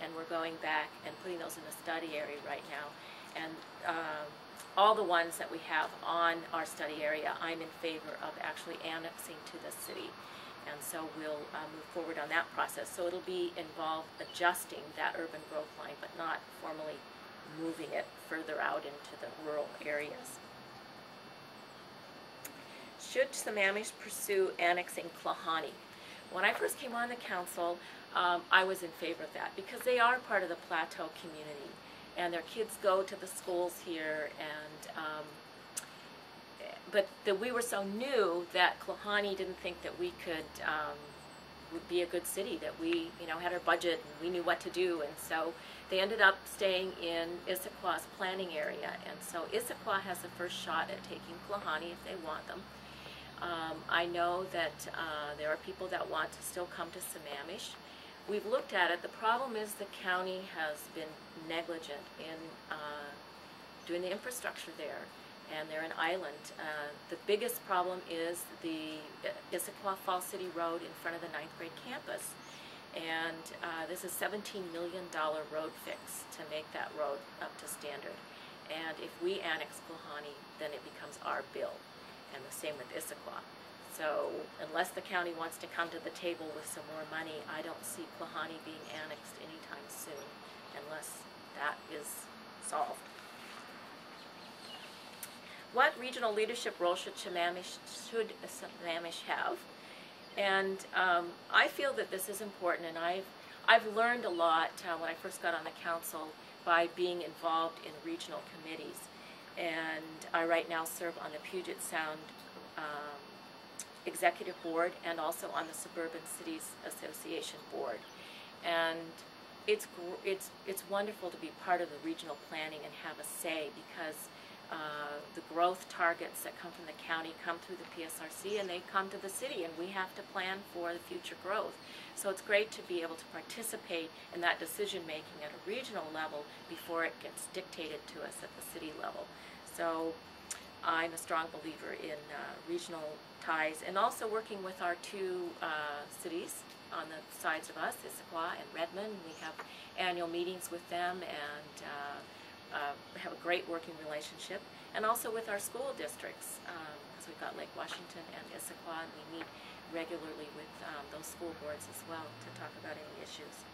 and we're going back and putting those in the study area right now. And all the ones that we have on our study area, I'm in favor of actually annexing to the city. And so we'll move forward on that process. So it'll be involved adjusting that urban growth line, but not formally moving it further out into the rural areas. Should Sammamish pursue annexing Klahani? When I first came on the council, I was in favor of that because they are part of the Plateau community, and their kids go to the schools here. And but we were so new that Klahani didn't think that we would be a good city, that we had our budget and we knew what to do, and so they ended up staying in Issaquah's planning area. And so Issaquah has the first shot at taking Klahani if they want them. I know that there are people that want to still come to Sammamish. We've looked at it. The problem is the county has been negligent in doing the infrastructure there, and they're an island. The biggest problem is the Issaquah Falls City Road in front of the 9th grade campus. And this is a $17 million road fix to make that road up to standard. And if we annex Klahani, then it becomes our bill. And the same with Issaquah. So unless the county wants to come to the table with some more money, I don't see Klahani being annexed anytime soon, unless that is solved. What regional leadership role should Sammamish have? And I feel that this is important, and I've learned a lot when I first got on the council by being involved in regional committees. And I right now serve on the Puget Sound Executive Board and also on the Suburban Cities Association Board. And it's wonderful to be part of the regional planning and have a say, because the growth targets that come from the county come through the PSRC, and they come to the city, and we have to plan for the future growth. So it's great to be able to participate in that decision making at a regional level before it gets dictated to us at the city level. So I'm a strong believer in regional ties, and also working with our two cities on the sides of us, Issaquah and Redmond. We have annual meetings with them, and have a great working relationship, and also with our school districts, because we've got Lake Washington and Issaquah, and we meet regularly with those school boards as well to talk about any issues.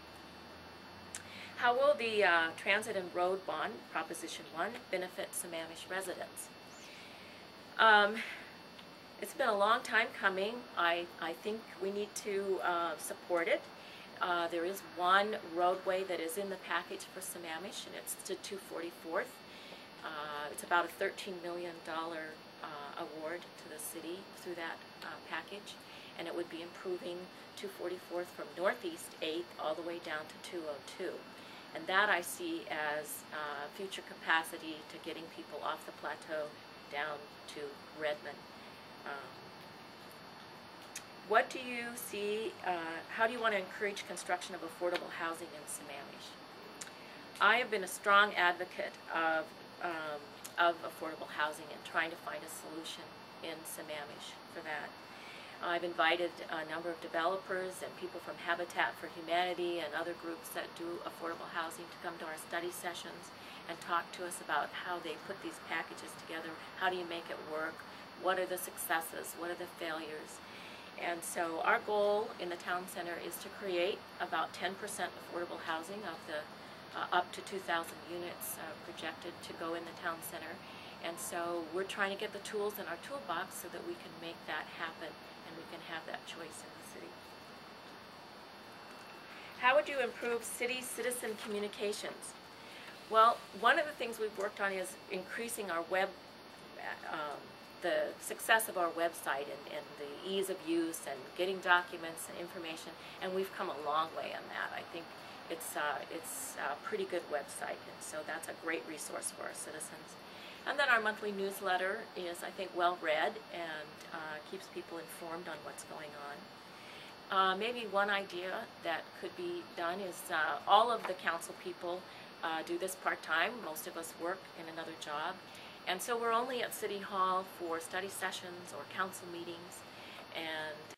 How will the Transit and Road Bond, Proposition 1, benefit Sammamish residents? It's been a long time coming. I think we need to support it. There is one roadway that is in the package for Sammamish, and it's to 244th. It's about a $13 million award to the city through that package, and it would be improving 244th from Northeast 8th all the way down to 202. And that I see as future capacity to getting people off the plateau down to Redmond. What do you see, how do you want to encourage construction of affordable housing in Sammamish? I have been a strong advocate of affordable housing and trying to find a solution in Sammamish for that. I've invited a number of developers and people from Habitat for Humanity and other groups that do affordable housing to come to our study sessions and talk to us about how they put these packages together. How do you make it work? What are the successes? What are the failures? And so our goal in the town center is to create about 10% affordable housing of the up to 2,000 units projected to go in the town center. And so we're trying to get the tools in our toolbox so that we can make that happen and we can have that choice in the city. How would you improve city-citizen communications? Well, one of the things we've worked on is increasing our the success of our website and the ease of use and getting documents and information, and we've come a long way on that. I think it's a pretty good website, and so that's a great resource for our citizens. And then our monthly newsletter is, I think, well read and keeps people informed on what's going on. Maybe one idea that could be done is all of the council people do this part-time. Most of us work in another job. And so we're only at City Hall for study sessions or council meetings. And